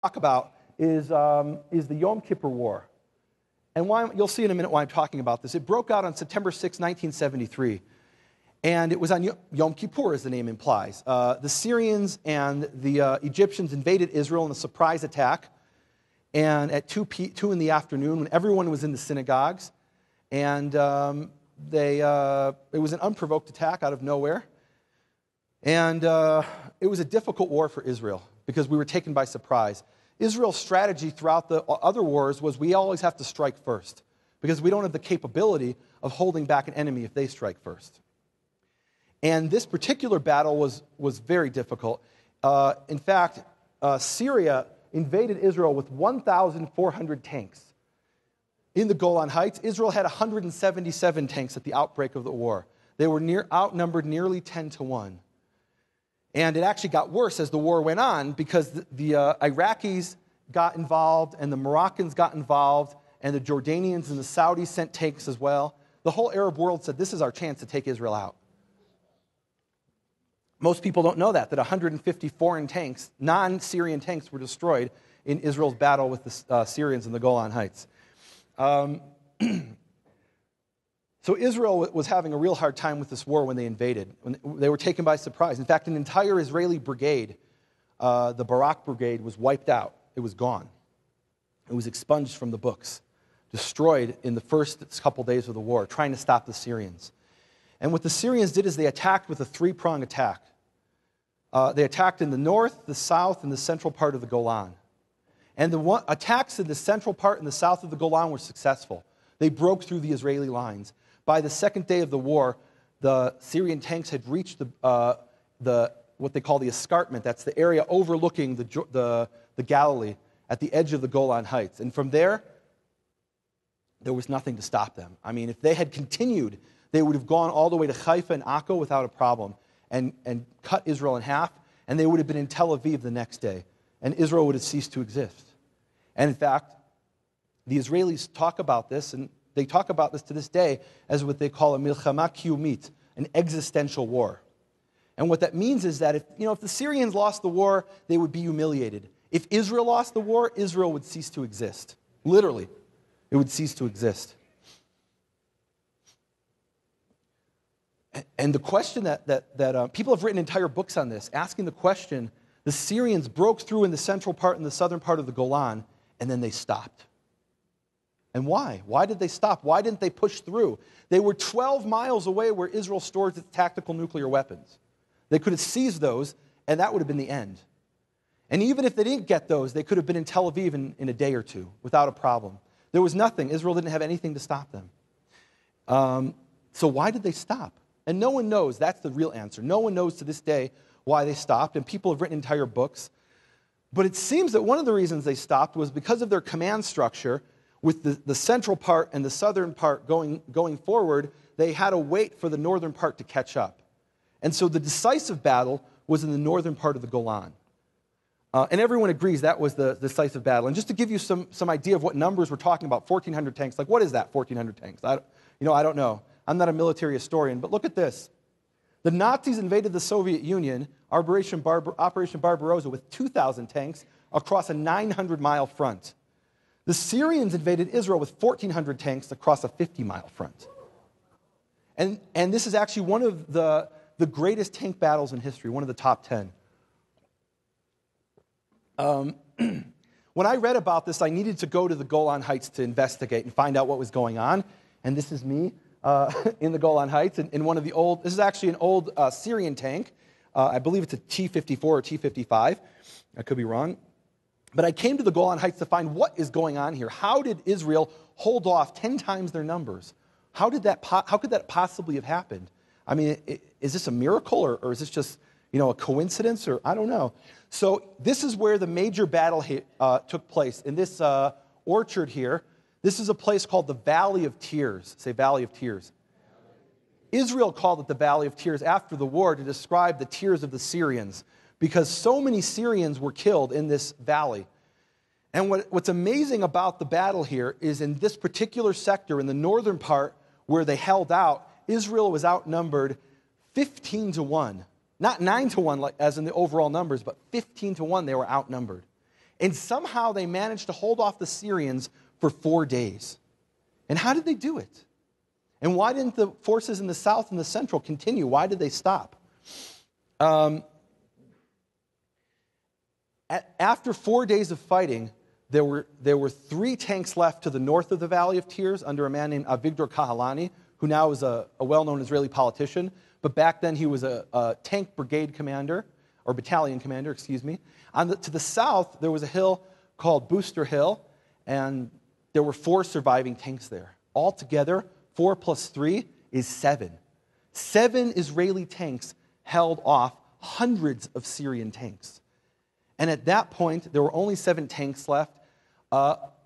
talk about is the Jom Kipur War. And why, you'll see in a minute why I'm talking about this. It broke out on September 6, 1973. And it was on Jom Kippur, as the name implies. The Syrians and the Egyptians invaded Israel in a surprise attack. And at 2 in the afternoon, when everyone was in the synagogues, and it was an unprovoked attack out of nowhere. And it was a difficult war for Israel because we were taken by surprise. Israel's strategy throughout the other wars was we always have to strike first because we don't have the capability of holding back an enemy if they strike first. And this particular battle was very difficult. In fact, Syria invaded Israel with 1,400 tanks. In the Golan Heights, Israel had 177 tanks at the outbreak of the war. They were outnumbered nearly 10 to 1. And it actually got worse as the war went on because the Iraqis got involved and the Moroccans got involved and the Jordanians and the Saudis sent tanks as well. The whole Arab world said, this is our chance to take Israel out. Most people don't know that 150 foreign tanks, non-Syrian tanks, were destroyed in Israel's battle with the Syrians in the Golan Heights. So Israel was having a real hard time with this war when they invaded. When they were taken by surprise. In fact, an entire Israeli brigade, the Barak Brigade, was wiped out. It was gone. It was expunged from the books, destroyed in the first couple days of the war, trying to stop the Syrians. And what the Syrians did is they attacked with a three-pronged attack. They attacked in the north, the south, and the central part of the Golan. And the attacks in the central part and the south of the Golan were successful. They broke through the Israeli lines. By the second day of the war, the Syrian tanks had reached what they call the escarpment. That's the area overlooking the Galilee at the edge of the Golan Heights. And from there was nothing to stop them. I mean, if they had continued, they would have gone all the way to Haifa and Akko without a problem and cut Israel in half, and they would have been in Tel Aviv the next day, and Israel would have ceased to exist. And in fact, the Israelis talk about this, and they talk about this to this day as what they call a milchama kiyumit, an existential war. And what that means is that if the Syrians lost the war, they would be humiliated. If Israel lost the war, Israel would cease to exist. Literally, it would cease to exist. And the question that people have written entire books on this, asking the question, the Syrians broke through in the central part and the southern part of the Golan, and then they stopped. And why? Why did they stop? Why didn't they push through? They were 12 miles away where Israel stores its tactical nuclear weapons. They could have seized those, and that would have been the end. And even if they didn't get those, they could have been in Tel Aviv in a day or two without a problem. There was nothing. Israel didn't have anything to stop them. So why did they stop? And no one knows. That's the real answer. No one knows to this day why they stopped, and people have written entire books. But it seems that one of the reasons they stopped was because of their command structure. With the central part and the southern part going forward, they had to wait for the northern part to catch up. And so the decisive battle was in the northern part of the Golan. And everyone agrees that was the decisive battle. And just to give you some idea of what numbers we're talking about, 1,400 tanks. Like, what is that, 1,400 tanks? I don't know. I'm not a military historian, but look at this. The Nazis invaded the Soviet Union, Operation Barbarossa, with 2,000 tanks across a 900-mile front. The Syrians invaded Israel with 1,400 tanks across a 50-mile front. And this is actually one of the greatest tank battles in history, one of the top 10. When I read about this, I needed to go to the Golan Heights to investigate and find out what was going on. And this is me in the Golan Heights in one of the old, this is actually an old Syrian tank. I believe it's a T-54 or T-55. I could be wrong. But I came to the Golan Heights to find what is going on here. How did Israel hold off 10 times their numbers? How could that possibly have happened? I mean, is this a miracle or is this just a coincidence? Or I don't know. So this is where the major battle took place. In this orchard here, this is a place called the Valley of Tears. Say Valley of Tears. Israel called it the Valley of Tears after the war to describe the tears of the Syrians, because so many Syrians were killed in this valley. And what's amazing about the battle here is in this particular sector, in the northern part where they held out, Israel was outnumbered 15 to 1. Not 9 to 1 like as in the overall numbers, but 15 to 1 they were outnumbered. And somehow they managed to hold off the Syrians for 4 days. And how did they do it? And why didn't the forces in the south and the central continue? Why did they stop? After 4 days of fighting, there were 3 tanks left to the north of the Valley of Tears under a man named Avigdor Kahalani, who now is a well-known Israeli politician. But back then he was a tank brigade commander, or battalion commander, excuse me. To the south, there was a hill called Booster Hill, and there were 4 surviving tanks there. Altogether, 4 plus 3 is 7. 7 Israeli tanks held off hundreds of Syrian tanks. And at that point, there were only 7 tanks left.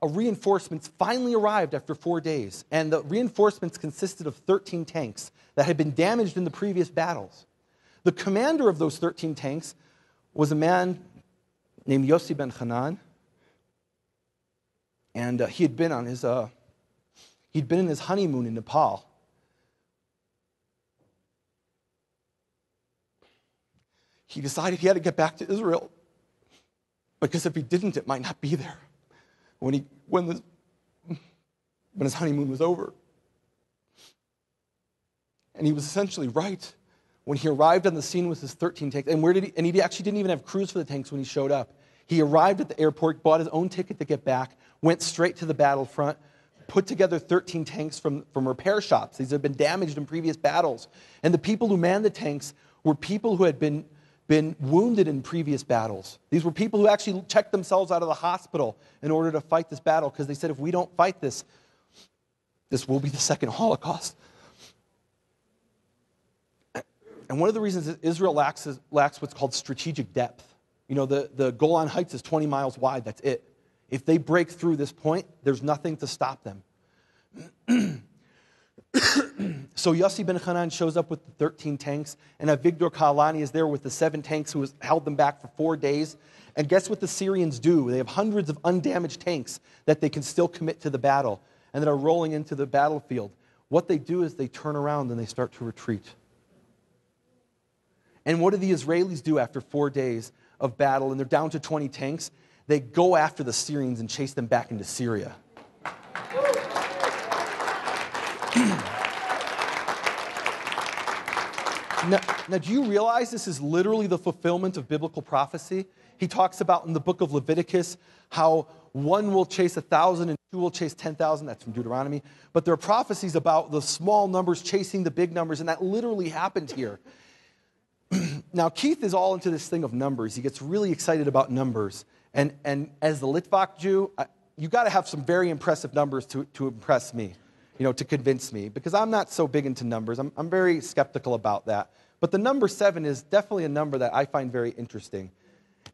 Reinforcements finally arrived after 4 days, and the reinforcements consisted of 13 tanks that had been damaged in the previous battles. The commander of those 13 tanks was a man named Yossi ben Hanan, and he'd been in his honeymoon in Nepal. He decided he had to get back to Israel, because if he didn't, it might not be there when his honeymoon was over. And he was essentially right. When he arrived on the scene with his 13 tanks, and he actually didn't even have crews for the tanks when he showed up. He arrived at the airport, bought his own ticket to get back, went straight to the battlefront, put together 13 tanks from repair shops. These had been damaged in previous battles. And the people who manned the tanks were people who had been wounded in previous battles. These were people who actually checked themselves out of the hospital in order to fight this battle, because they said, if we don't fight this, this will be the second Holocaust. And one of the reasons that Israel lacks what's called strategic depth. You know, the Golan Heights is 20 miles wide, that's it. If they break through this point, there's nothing to stop them. So Yossi ben Hanan shows up with the 13 tanks, and Avigdor Kahalani is there with the 7 tanks who has held them back for 4 days. And guess what the Syrians do? They have hundreds of undamaged tanks that they can still commit to the battle and that are rolling into the battlefield. What they do is they turn around and they start to retreat. And what do the Israelis do after 4 days of battle, and they're down to 20 tanks? They go after the Syrians and chase them back into Syria. Now, do you realize this is literally the fulfillment of biblical prophecy? He talks about in the book of Leviticus how 1 will chase 1,000 and 2 will chase 10,000. That's from Deuteronomy. But there are prophecies about the small numbers chasing the big numbers, and that literally happened here. Now, Keith is all into this thing of numbers. He gets really excited about numbers. And as the Litvak Jew, you got to have some very impressive numbers to impress me, you know, to convince me, because I'm not so big into numbers. I'm very skeptical about that. But the number 7 is definitely a number that I find very interesting.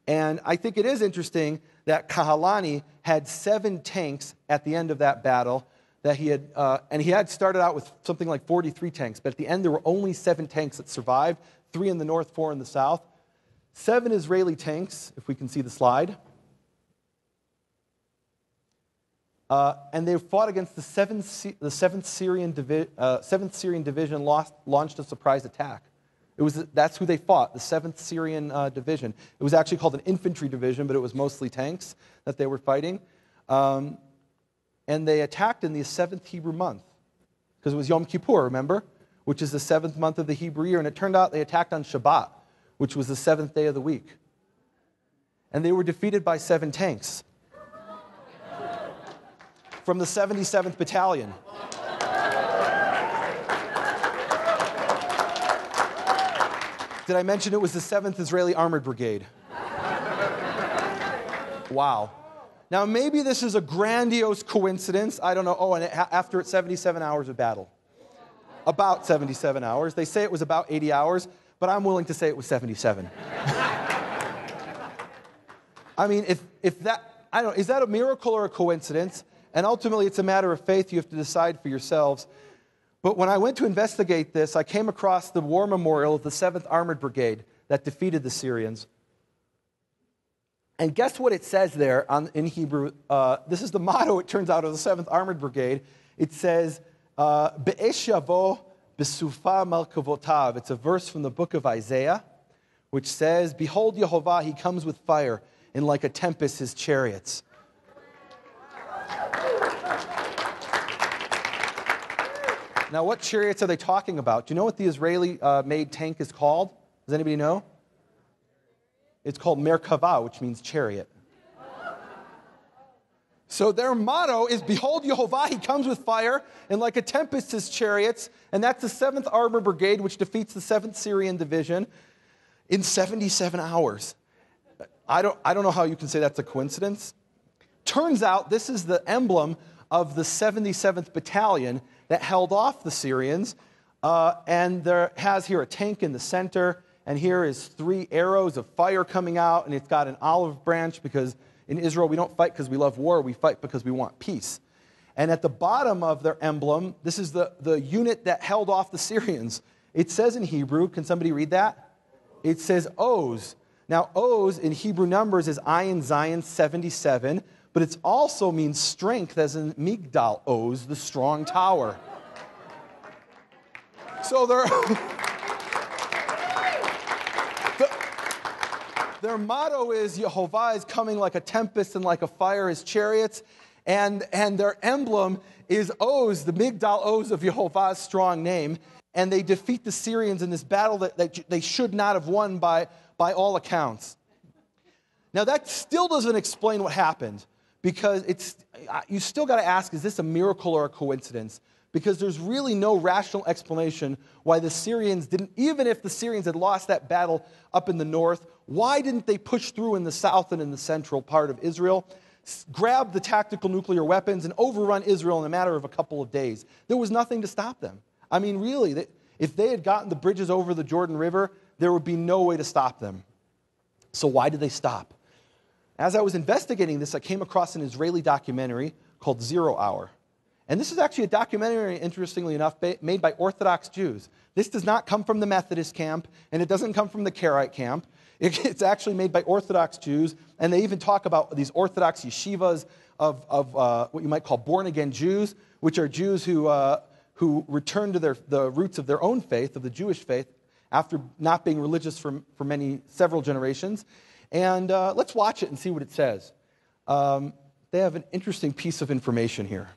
And I think it is interesting that Kahalani had 7 tanks at the end of that battle, that he had started out with something like 43 tanks, but at the end there were only 7 tanks that survived, 3 in the north, 4 in the south. 7 Israeli tanks, if we can see the slide. And they fought against the 7th Syrian Division launched a surprise attack. That's who they fought, the 7th Syrian Division. It was actually called an infantry division, but it was mostly tanks that they were fighting. And they attacked in the 7th Hebrew month, because it was Jom Kipur, remember? Which is the 7th month of the Hebrew year. And it turned out they attacked on Shabbat, which was the 7th day of the week. And they were defeated by 7 tanks from the 77th Battalion. Did I mention it was the 7th Israeli Armored Brigade? Wow. Now, maybe this is a grandiose coincidence. I don't know. Oh, and after 77 hours of battle. About 77 hours. They say it was about 80 hours, but I'm willing to say it was 77. I mean, if that, I don't know, is that a miracle or a coincidence? And ultimately, it's a matter of faith. You have to decide for yourselves. But when I went to investigate this, I came across the war memorial of the 7th Armored Brigade that defeated the Syrians. And guess what it says there in Hebrew? This is the motto, it turns out, of the 7th Armored Brigade. It says, Be'esh yavo besufa malkavotav. It's a verse from the book of Isaiah, which says, Behold Yehovah, he comes with fire, and like a tempest his chariots. Now, what chariots are they talking about? Do you know what the Israeli-made tank is called? Does anybody know? It's called Merkava, which means chariot. So their motto is, behold Yehovah, he comes with fire, and like a tempest his chariots, and that's the 7th Armor Brigade, which defeats the 7th Syrian Division in 77 hours. I don't know how you can say that's a coincidence. Turns out this is the emblem of the 77th Battalion that held off the Syrians, and there has here a tank in the center, and here is 3 arrows of fire coming out, and it's got an olive branch, because in Israel we don't fight because we love war, we fight because we want peace. And at the bottom of their emblem, this is the unit that held off the Syrians. It says in Hebrew, can somebody read that? It says Oz. Now Oz in Hebrew numbers is Ayin Zion 77, but it also means strength, as in Migdal Oz, the strong tower. So their motto is, Yehovah is coming like a tempest and like a fire his chariots, and their emblem is Oz, the Migdal Oz of Yehovah's strong name, and they defeat the Syrians in this battle that they should not have won by all accounts. Now that still doesn't explain what happened, because you still got to ask, is this a miracle or a coincidence? Because there's really no rational explanation why the Syrians didn't, even if the Syrians had lost that battle up in the north, why didn't they push through in the south and in the central part of Israel, grab the tactical nuclear weapons, and overrun Israel in a matter of a couple of days? There was nothing to stop them. I mean, really, if they had gotten the bridges over the Jordan River, there would be no way to stop them. So why did they stop? As I was investigating this, I came across an Israeli documentary called 0 Hour. And this is actually a documentary, interestingly enough, made by Orthodox Jews. This does not come from the Methodist camp, and it doesn't come from the Karaite camp. It's actually made by Orthodox Jews, and they even talk about these Orthodox yeshivas of what you might call born-again Jews, which are Jews who return to the roots of their own faith, of the Jewish faith, after not being religious for several generations. And let's watch it and see what it says. They have an interesting piece of information here.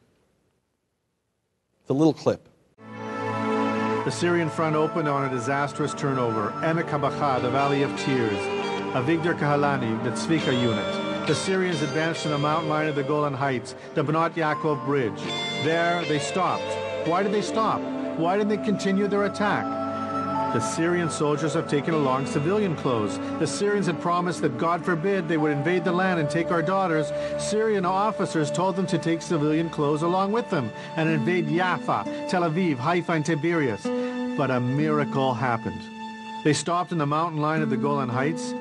It's a little clip. The Syrian front opened on a disastrous turnover. Emek HaBacha, the Valley of Tears. Avigdor Kahalani, the Tzvika unit. The Syrians advanced to the mountain line of the Golan Heights, the Bnot Yaakov Bridge. There, they stopped. Why did they stop? Why didn't they continue their attack? The Syrian soldiers have taken along civilian clothes. The Syrians had promised that, God forbid, they would invade the land and take our daughters. Syrian officers told them to take civilian clothes along with them and invade Jaffa, Tel Aviv, Haifa, and Tiberias. But a miracle happened. They stopped in the mountain line of the Golan Heights.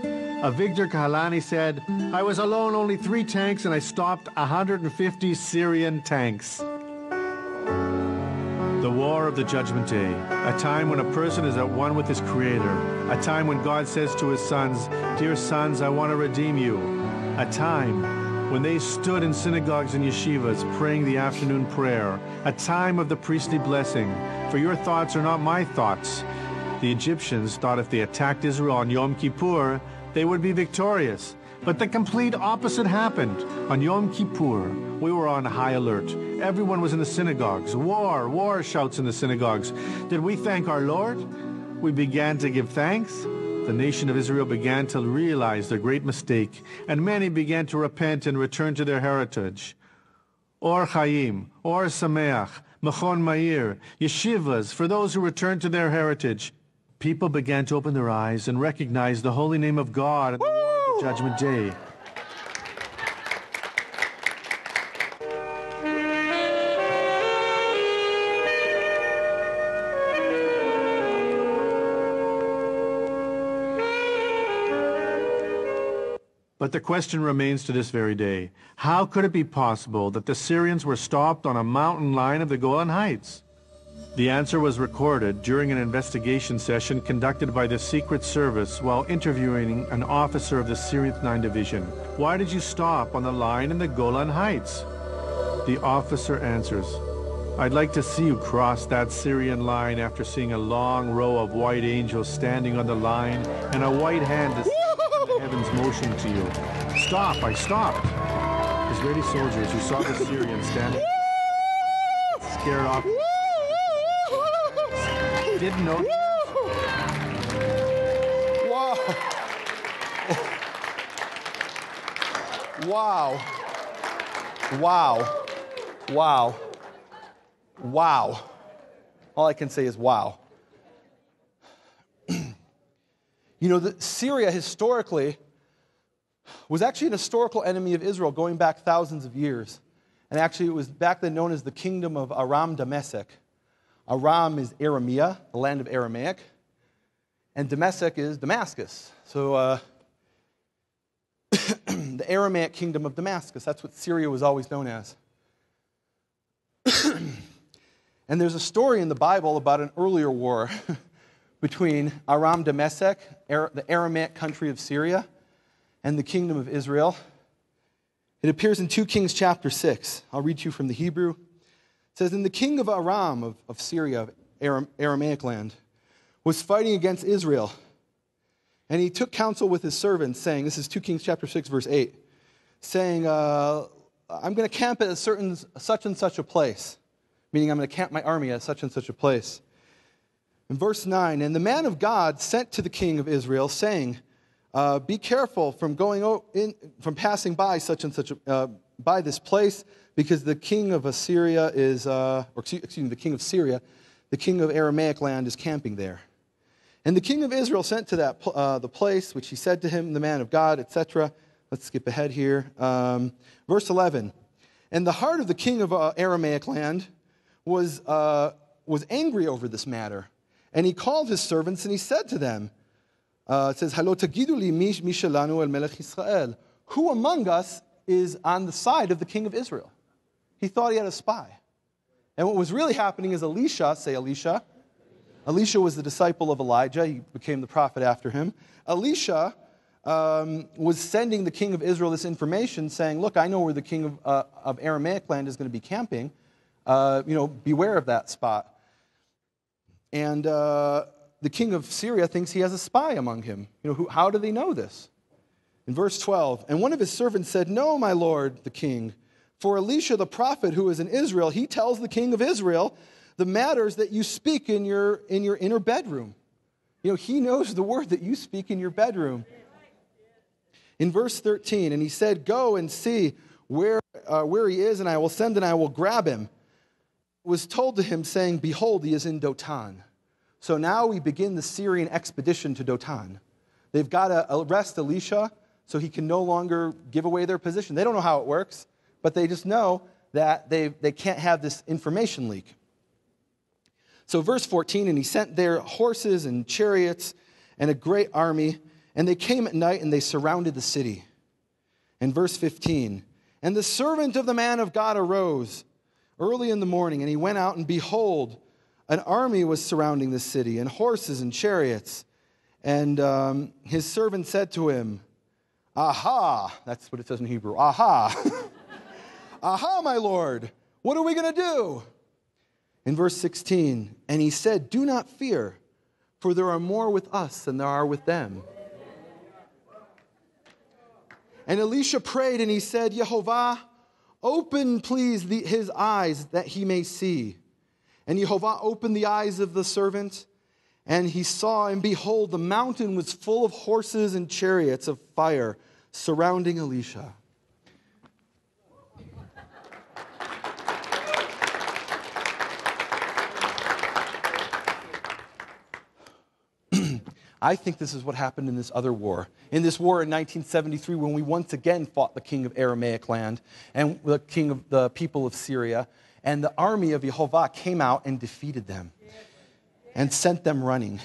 Avigdor Kahalani said, I was alone, only 3 tanks, and I stopped 150 Syrian tanks. The war of the Judgment Day, a time when a person is at one with his Creator, a time when God says to his sons, Dear sons, I want to redeem you, a time when they stood in synagogues and yeshivas praying the afternoon prayer, a time of the priestly blessing, for your thoughts are not my thoughts. The Egyptians thought if they attacked Israel on Jom Kippur, they would be victorious. But the complete opposite happened. On Jom Kippur, we were on high alert. Everyone was in the synagogues. War, war shouts in the synagogues. Did we thank our Lord? We began to give thanks. The nation of Israel began to realize their great mistake, and many began to repent and return to their heritage. Or Chaim, Or Sameach, Machon Meir, yeshivas, for those who returned to their heritage. People began to open their eyes and recognize the holy name of God and the war of the Judgment Day. But the question remains to this very day, how could it be possible that the Syrians were stopped on a mountain line of the Golan Heights? The answer was recorded during an investigation session conducted by the Secret Service while interviewing an officer of the Syrian 9 Division. Why did you stop on the line in the Golan Heights? The officer answers, I'd like to see you cross that Syrian line after seeing a long row of white angels standing on the line and a white hand to the heavens motion to you. Stop, I stopped. Israeli soldiers who saw the Syrians standing scared off. Didn't know. Wow. Wow. Wow. Wow. All I can say is wow. Syria historically was actually an historical enemy of Israel going back thousands of years. And actually it was back then known as the kingdom of Aram Damascus. Aram is Aramea, the land of Aramaic. And Damascus is Damascus. So the Aramaic kingdom of Damascus, that's what Syria was always known as. And there's a story in the Bible about an earlier war between Aram Damascus, the Aramaic country of Syria, and the kingdom of Israel. It appears in 2 Kings chapter 6. I'll read to you from the Hebrew. It says, "And the king of Aram, of Syria, of Aramaic land, was fighting against Israel. And he took counsel with his servants, saying," this is 2 Kings chapter 6, verse 8, saying, "I'm going to camp at such and such a place," meaning I'm going to camp my army at such and such a place. In verse 9, "And the man of God sent to the king of Israel, saying, be careful from from passing by such and such by this place, because the king of Assyria is, the king of Syria, the king of Aramaic land is camping there. And the king of Israel sent to that the place, which he said to him, the man of God, etc." Let's skip ahead here. Verse 11, "And the heart of the king of Aramaic land was angry over this matter. And he called his servants and he said to them," it says, "Halo tagidu li mi shelanu el melech Yisrael." Who among us is on the side of the king of Israel? He thought he had a spy. And what was really happening is Elisha, say Elisha. Elisha was the disciple of Elijah. He became the prophet after him. Elisha was sending the king of Israel this information, saying, "Look, I know where the king of Aramaic land is going to be camping. Beware of that spot." And the king of Syria thinks he has a spy among him. How do they know this? In verse 12, "And one of his servants said, 'No, my lord, the king, for Elisha the prophet who is in Israel, he tells the king of Israel the matters that you speak in your inner bedroom.'" He knows the word that you speak in your bedroom. In verse 13, "And he said, 'Go and see where he is, and I will send and I will grab him.' Was told to him, saying, 'Behold, he is in Dotan.'" So now we begin the Syrian expedition to Dotan. They've got to arrest Elisha so he can no longer give away their position. They don't know how it works, but they just know that they can't have this information leak. So verse 14, "And he sent there horses and chariots and a great army, and they came at night and they surrounded the city." And verse 15, "And the servant of the man of God arose early in the morning, and he went out, and behold, an army was surrounding the city, and horses and chariots. And his servant said to him," "Aha," that's what it says in Hebrew, "Aha, aha, my lord, what are we going to do?" In verse 16, "And he said, 'Do not fear, for there are more with us than there are with them.' And Elisha prayed, and he said, 'Yehovah, open, please, his eyes that he may see.' And Yehovah opened the eyes of the servant, and he saw, and behold, the mountain was full of horses and chariots of fire surrounding Elisha." I think this is what happened in this other war. In this war in 1973, when we once again fought the king of Aramaic land and the king of the people of Syria, and the army of Yehovah came out and defeated them and sent them running.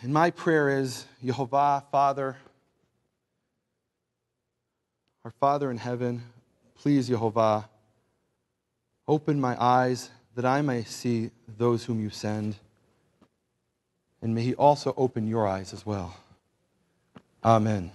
And my prayer is, Yehovah, Father, our Father in heaven, please, Yehovah, open my eyes that I may see those whom you send, and may he also open your eyes as well. Amen.